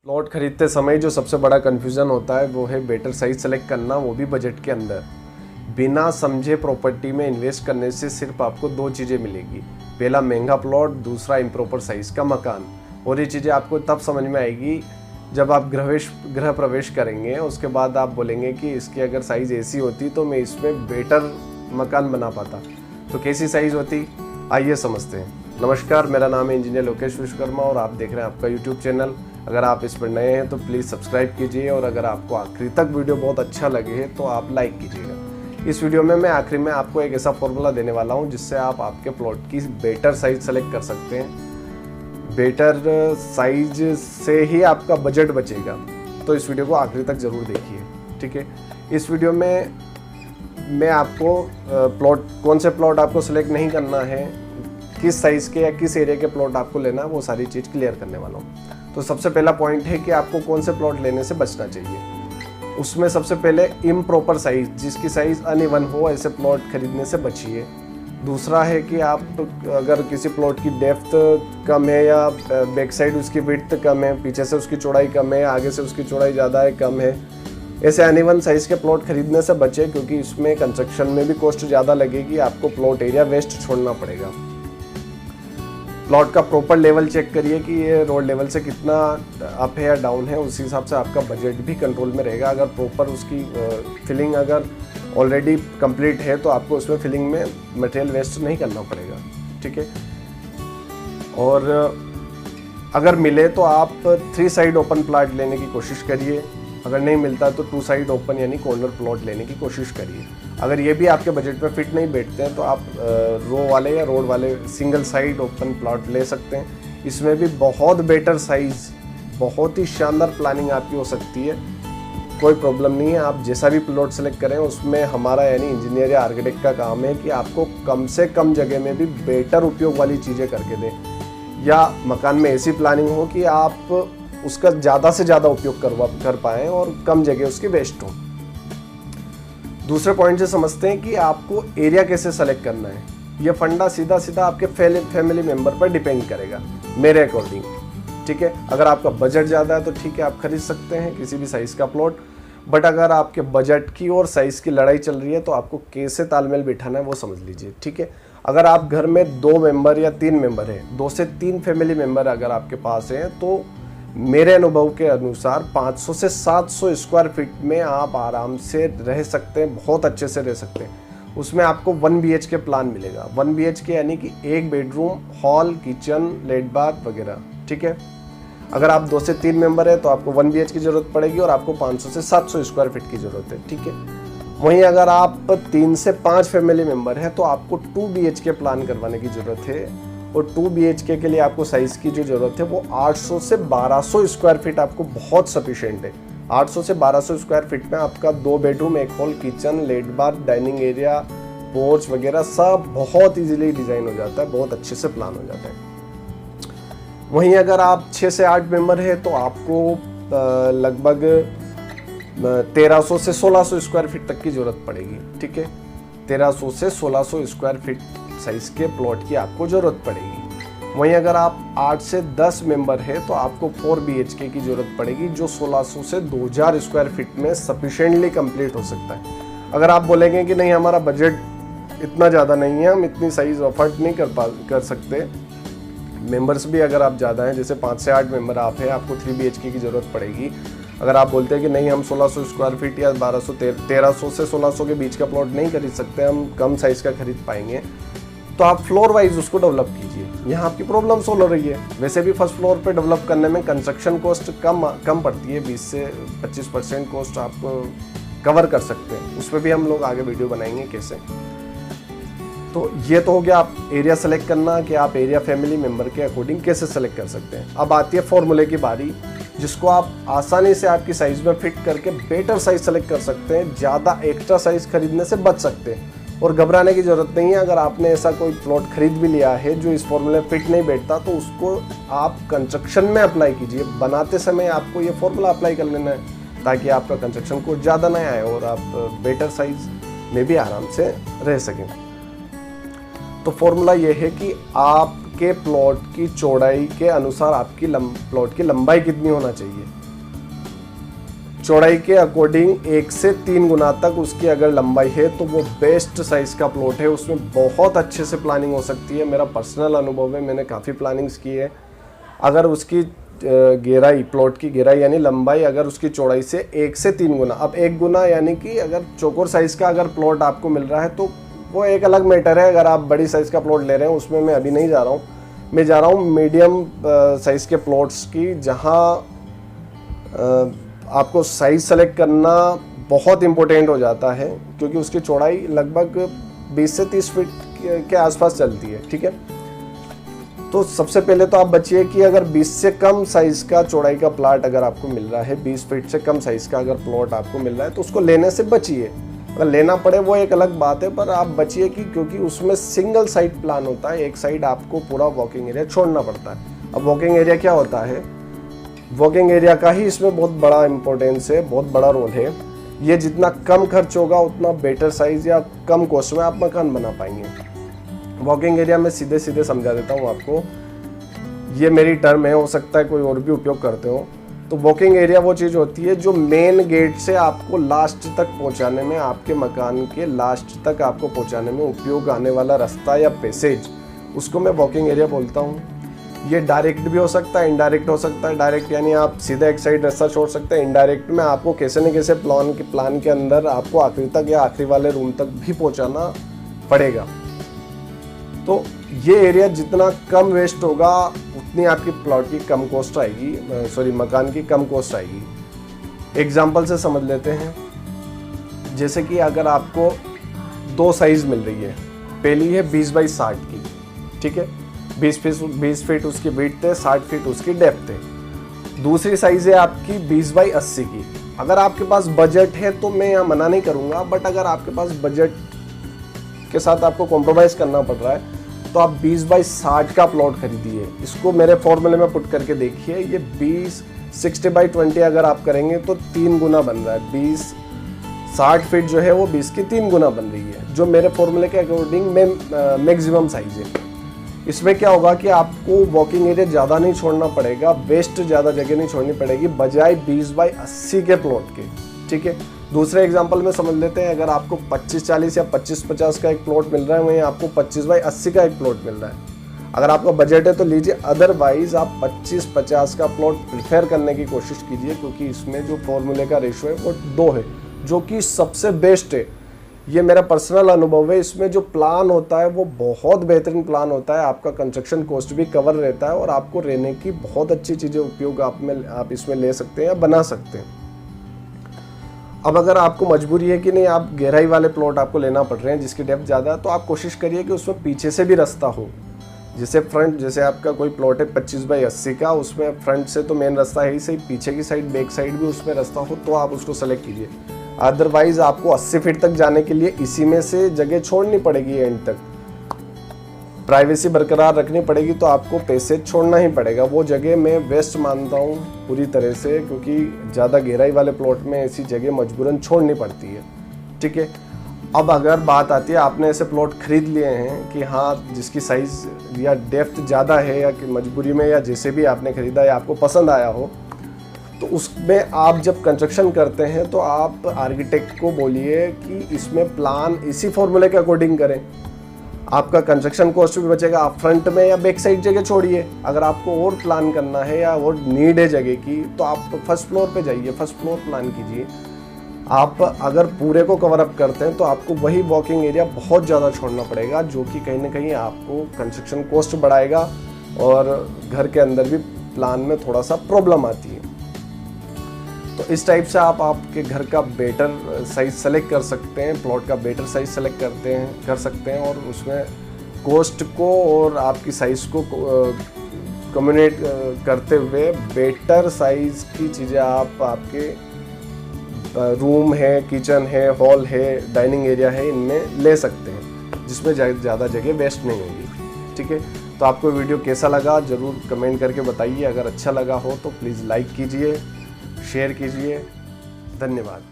Plot खरीदते समय जो सबसे बड़ा कन्फ्यूज़न होता है वो है बेटर साइज सेलेक्ट करना, वो भी बजट के अंदर। बिना समझे प्रॉपर्टी में इन्वेस्ट करने से सिर्फ आपको दो चीज़ें मिलेगी, पहला महंगा प्लॉट, दूसरा इम्प्रॉपर साइज़ का मकान। और ये चीज़ें आपको तब समझ में आएगी जब आप गृह प्रवेश करेंगे। उसके बाद आप बोलेंगे कि इसकी अगर साइज़ ऐसी होती तो मैं इसमें बेटर मकान बना पाता। तो कैसी साइज़ होती, आइए समझते हैं। नमस्कार, मेरा नाम है इंजीनियर लोकेश विश्वकर्मा और आप देख रहे हैं आपका यूट्यूब चैनल। अगर आप इस पर नए हैं तो प्लीज़ सब्सक्राइब कीजिए और अगर आपको आखिरी तक वीडियो बहुत अच्छा लगे तो आप लाइक कीजिएगा। इस वीडियो में मैं आखिरी में आपको एक ऐसा फॉर्मूला देने वाला हूं जिससे आप आपके प्लॉट की बेटर साइज सेलेक्ट कर सकते हैं। बेटर साइज से ही आपका बजट बचेगा, तो इस वीडियो को आखिरी तक ज़रूर देखिए, ठीक है। इस वीडियो में मैं आपको कौन से प्लॉट आपको सेलेक्ट नहीं करना है, किस साइज़ के या किस एरिया के प्लॉट आपको लेना है, वो सारी चीज़ क्लियर करने वाला हूँ। तो सबसे पहला पॉइंट है कि आपको कौन से प्लॉट लेने से बचना चाहिए। उसमें सबसे पहले इम्प्रॉपर साइज, जिसकी साइज़ अनइवन हो, ऐसे प्लॉट खरीदने से बचिए। दूसरा है कि आप अगर किसी प्लॉट की डेप्थ कम है या बैक साइड उसकी विड्थ कम है, पीछे से उसकी चौड़ाई कम है, आगे से उसकी चौड़ाई ज़्यादा है कम है, ऐसे अनइवन साइज़ के प्लॉट खरीदने से बचे, क्योंकि इसमें कंस्ट्रक्शन में भी कॉस्ट ज़्यादा लगेगी, आपको प्लॉट एरिया वेस्ट छोड़ना पड़ेगा। प्लॉट का प्रॉपर लेवल चेक करिए कि ये रोड लेवल से कितना अप है या डाउन है, उसी हिसाब से आपका बजट भी कंट्रोल में रहेगा। अगर प्रॉपर उसकी फिलिंग अगर ऑलरेडी कंप्लीट है तो आपको उसमें फिलिंग में मटेरियल वेस्ट नहीं करना पड़ेगा, ठीक है। और अगर मिले तो आप 3 साइड ओपन प्लॉट लेने की कोशिश करिए। अगर नहीं मिलता तो 2 साइड ओपन यानी कॉर्नर प्लॉट लेने की कोशिश करिए। अगर ये भी आपके बजट में फिट नहीं बैठते हैं तो आप रो वाले या रोड वाले सिंगल साइड ओपन प्लॉट ले सकते हैं। इसमें भी बहुत बेटर साइज़, बहुत ही शानदार प्लानिंग आपकी हो सकती है, कोई प्रॉब्लम नहीं है। आप जैसा भी प्लॉट सेलेक्ट करें उसमें हमारा यानी इंजीनियर या आर्किटेक्ट का काम है कि आपको कम से कम जगह में भी बेटर उपयोग वाली चीज़ें करके दें, या मकान में ऐसी प्लानिंग हो कि आप उसका ज़्यादा से ज़्यादा उपयोग कर पाएँ और कम जगह उसकी वेस्ट हो। दूसरे पॉइंट से समझते हैं कि आपको एरिया कैसे सेलेक्ट करना है। यह फंडा सीधा सीधा आपके फैमिली मेंबर पर डिपेंड करेगा मेरे अकॉर्डिंग, ठीक है। अगर आपका बजट ज़्यादा है तो ठीक है, आप खरीद सकते हैं किसी भी साइज़ का प्लॉट। बट अगर आपके बजट की और साइज़ की लड़ाई चल रही है तो आपको कैसे तालमेल बिठाना है वो समझ लीजिए, ठीक है। अगर आप घर में 2 मेंबर या 3 मेंबर हैं, 2 से 3 फैमिली मेंबर अगर आपके पास हैं, तो मेरे अनुभव के अनुसार 500 से 700 स्क्वायर फीट में आप आराम से रह सकते हैं, बहुत अच्छे से रह सकते हैं। उसमें आपको 1 BHK प्लान मिलेगा। 1 BHK यानी कि 1 bedroom, hall, kitchen, let bath वगैरह, ठीक है। अगर आप 2 से 3 मेंबर है तो आपको 1 BHK की ज़रूरत पड़ेगी और आपको 500 से 700 स्क्वायर फीट की ज़रूरत है, ठीक है। वहीं अगर आप 3 से 5 फैमिली मेंबर है तो आपको 2 BHK प्लान करवाने की ज़रूरत है। और 2 BHK के लिए आपको साइज़ की जो ज़रूरत है वो 800 से 1200 स्क्वायर फीट आपको बहुत सफिशिएंट है। 800 से 1200 स्क्वायर फीट में आपका 2 bedroom, 1 hall, kitchen, let bath, dining area, porch वगैरह सब बहुत इजीली डिज़ाइन हो जाता है, बहुत अच्छे से प्लान हो जाता है। वहीं अगर आप 6 से 8 मेंबर है तो आपको लगभग 1300 से 1600 स्क्वायर फीट तक की ज़रूरत पड़ेगी, ठीक है। 1300 से 1600 स्क्वायर फीट साइज़ के प्लॉट की आपको ज़रूरत पड़ेगी। वहीं अगर आप 8 से 10 मेंबर है तो आपको 4 BHK की ज़रूरत पड़ेगी, जो 1600 से 2000 स्क्वायर फीट में सफिशिएंटली कंप्लीट हो सकता है। अगर आप बोलेंगे कि नहीं हमारा बजट इतना ज़्यादा नहीं है, हम इतनी साइज़ अफोर्ड नहीं कर सकते, मेंबर्स भी अगर आप ज़्यादा हैं, जैसे 5 से 8 मेंबर आप हैं, आपको 3 BHK की ज़रूरत पड़ेगी। अगर आप बोलते हैं कि नहीं हम 1600 स्क्वायर फीट या 1300 से 1600 के बीच का प्लॉट नहीं खरीद सकते, हम कम साइज़ का खरीद पाएंगे, तो आप फ्लोर वाइज उसको डेवलप कीजिए। यहाँ आपकी प्रॉब्लम सोल्व हो रही है। वैसे भी फर्स्ट फ्लोर पे डेवलप करने में कंस्ट्रक्शन कॉस्ट कम पड़ती है, 20 से 25% कॉस्ट आप कवर कर सकते हैं। उस पर भी हम लोग आगे वीडियो बनाएंगे कैसे। तो ये तो हो गया आप एरिया सेलेक्ट करना कि आप एरिया फैमिली मेम्बर के अकॉर्डिंग कैसे सेलेक्ट कर सकते हैं। अब आती है फॉर्मूले की बारी, जिसको आप आसानी से आपकी साइज़ में फिट करके बेटर साइज़ सेलेक्ट कर सकते हैं, ज़्यादा एक्स्ट्रा साइज़ खरीदने से बच सकते हैं। और घबराने की ज़रूरत नहीं है। अगर आपने ऐसा कोई प्लॉट खरीद भी लिया है जो इस फॉर्मूले फिट नहीं बैठता, तो उसको आप कंस्ट्रक्शन में अप्लाई कीजिए। बनाते समय आपको ये फॉर्मूला अप्लाई कर लेना है ताकि आपका कंस्ट्रक्शन को ज़्यादा ना आए और आप बेटर साइज़ में भी आराम से रह सकें। तो फॉर्मूला ये है कि आपके प्लॉट की चौड़ाई के अनुसार आपकी प्लॉट की लंबाई कितनी होना चाहिए। चौड़ाई के अकॉर्डिंग 1 से 3 गुना तक उसकी अगर लंबाई है तो वो बेस्ट साइज़ का प्लॉट है। उसमें बहुत अच्छे से प्लानिंग हो सकती है। मेरा पर्सनल अनुभव है, मैंने काफ़ी प्लानिंग्स की है। अगर उसकी गहराई, प्लॉट की गहराई यानी लंबाई अगर उसकी चौड़ाई से 1 से 3 गुना, अब 1 गुना यानी कि अगर चौकोर साइज़ का अगर प्लॉट आपको मिल रहा है तो वो एक अलग मैटर है। अगर आप बड़ी साइज़ का प्लॉट ले रहे हैं उसमें मैं अभी नहीं जा रहा हूँ, मैं जा रहा हूँ मीडियम साइज़ के प्लॉट्स की, जहाँ आपको साइज़ सेलेक्ट करना बहुत इम्पोर्टेंट हो जाता है, क्योंकि उसकी चौड़ाई लगभग 20 से 30 फीट के आसपास चलती है। ठीक है, तो सबसे पहले तो आप बचिए कि अगर 20 से कम साइज़ का चौड़ाई का प्लॉट अगर आपको मिल रहा है, 20 फीट से कम साइज़ का अगर प्लॉट आपको मिल रहा है तो उसको लेने से बचिए। अगर लेना पड़े वो एक अलग बात है, पर आप बचिए कि क्योंकि उसमें सिंगल साइड प्लान होता है, एक साइड आपको पूरा वॉकिंग एरिया छोड़ना पड़ता है। अब वॉकिंग एरिया क्या होता है, वॉकिंग एरिया का ही इसमें बहुत बड़ा इंपॉर्टेंस है, बहुत बड़ा रोल है। ये जितना कम खर्च होगा उतना बेटर साइज़ या कम कॉस्ट में आप मकान बना पाएंगे। वॉकिंग एरिया में सीधे सीधे समझा देता हूँ आपको, ये मेरी टर्म है, हो सकता है कोई और भी उपयोग करते हो। तो वॉकिंग एरिया वो चीज़ होती है जो मेन गेट से आपको लास्ट तक पहुँचाने में, आपके मकान के लास्ट तक आपको पहुँचाने में उपयोग आने वाला रास्ता या पैसेज, उसको मैं वॉकिंग एरिया बोलता हूँ। ये डायरेक्ट भी हो सकता है, इनडायरेक्ट हो सकता है। डायरेक्ट यानी आप सीधा एक साइड रास्ता छोड़ सकते हैं। इनडायरेक्ट में आपको कैसे न कैसे प्लान के अंदर आपको आखिरी तक या आखिरी वाले रूम तक भी पहुँचाना पड़ेगा। तो ये एरिया जितना कम वेस्ट होगा उतनी आपकी प्लॉट की कम कॉस्ट आएगी, सॉरी मकान की कम कॉस्ट आएगी। एग्जांपल से समझ लेते हैं, जैसे कि अगर आपको 2 साइज़ मिल रही है, पहली है 20 बाई 60 की, ठीक है, 20 फीट उसकी विड्थ है, 60 फीट उसकी डेप्थ है। दूसरी साइज़ है आपकी 20 बाई 80 की। अगर आपके पास बजट है तो मैं यहाँ मना नहीं करूँगा, बट अगर आपके पास बजट के साथ आपको कॉम्प्रोमाइज़ करना पड़ रहा है तो आप 20 बाई 60 का प्लॉट खरीदिए। इसको मेरे फॉर्मूले में पुट करके देखिए, ये 60 बाई 20 अगर आप करेंगे तो 3 गुना बन रहा है। 60 फीट जो है वो 20 की 3 गुना बन रही है, जो मेरे फॉर्मूले के अकॉर्डिंग मैक्सिमम साइज है। इसमें क्या होगा कि आपको वॉकिंग एरिया ज़्यादा नहीं छोड़ना पड़ेगा, वेस्ट ज़्यादा जगह नहीं छोड़नी पड़ेगी, बजाय 20 बाई 80 के प्लॉट के। ठीक है, दूसरे एग्जांपल में समझ लेते हैं, अगर आपको 25-40 या 25-50 का एक प्लॉट मिल रहा है, वहीं आपको 25 बाई 80 का एक प्लॉट मिल रहा है। अगर आपका बजट है तो लीजिए, अदरवाइज आप 25-50 का प्लॉट प्रिफेयर करने की कोशिश कीजिए, क्योंकि इसमें जो फॉर्मूले का रेशो है वो 2 है, जो कि सबसे बेस्ट है। ये मेरा पर्सनल अनुभव है। इसमें जो प्लान होता है वो बहुत बेहतरीन प्लान होता है, आपका कंस्ट्रक्शन कॉस्ट भी कवर रहता है और आपको रहने की बहुत अच्छी चीज़ें उपयोग आप इसमें ले सकते हैं या बना सकते हैं। अब अगर आपको मजबूरी है कि नहीं, आप गहराई वाले प्लॉट आपको लेना पड़ रहे हैं जिसकी डेप्थ ज़्यादा है, तो आप कोशिश करिए कि उसमें पीछे से भी रास्ता हो। जैसे आपका कोई प्लॉट है 25 बाई 80 का, उसमें फ्रंट से तो मेन रास्ता है ही सही, पीछे की साइड, बैक साइड भी उसमें रास्ता हो तो आप उसको सेलेक्ट कीजिए। अदरवाइज आपको 80 फीट तक जाने के लिए इसी में से जगह छोड़नी पड़ेगी, एंड तक प्राइवेसी बरकरार रखनी पड़ेगी, तो आपको पैसे छोड़ना ही पड़ेगा। वो जगह मैं वेस्ट मानता हूँ पूरी तरह से, क्योंकि ज़्यादा गहराई वाले प्लॉट में ऐसी जगह मजबूरन छोड़नी पड़ती है। ठीक है, अब अगर बात आती है, आपने ऐसे प्लॉट खरीद लिए हैं कि हाँ जिसकी साइज़ या डेप्थ ज़्यादा है, या कि मजबूरी में या जैसे भी आपने ख़रीदा या आपको पसंद आया हो, तो उसमें आप जब कंस्ट्रक्शन करते हैं तो आप आर्किटेक्ट को बोलिए कि इसमें प्लान इसी फॉर्मूले के अकॉर्डिंग करें। आपका कंस्ट्रक्शन कॉस्ट भी बचेगा। आप फ्रंट में या बैक साइड जगह छोड़िए। अगर आपको और प्लान करना है या और नीड है जगह की, तो आप फर्स्ट फ्लोर पे जाइए, फर्स्ट फ्लोर प्लान कीजिए। आप अगर पूरे को कवर अप करते हैं तो आपको वही वॉकिंग एरिया बहुत ज़्यादा छोड़ना पड़ेगा, जो कि कहीं ना कहीं आपको कंस्ट्रक्शन कॉस्ट बढ़ाएगा और घर के अंदर भी प्लान में थोड़ा सा प्रॉब्लम आती है। तो इस टाइप से आप आपके घर का बेटर साइज़ सेलेक्ट कर सकते हैं, प्लॉट का बेटर साइज़ सेलेक्ट कर सकते हैं, और उसमें कॉस्ट को और आपकी साइज़ को कम्युनिकेट करते हुए बेटर साइज़ की चीज़ें आप आपके रूम है, किचन है, हॉल है, डाइनिंग एरिया है, इनमें ले सकते हैं, जिसमें ज़्यादा जगह वेस्ट नहीं होगी। ठीक है, तो आपको वीडियो कैसा लगा ज़रूर कमेंट करके बताइए। अगर अच्छा लगा हो तो प्लीज़ लाइक कीजिए, शेयर कीजिए। धन्यवाद।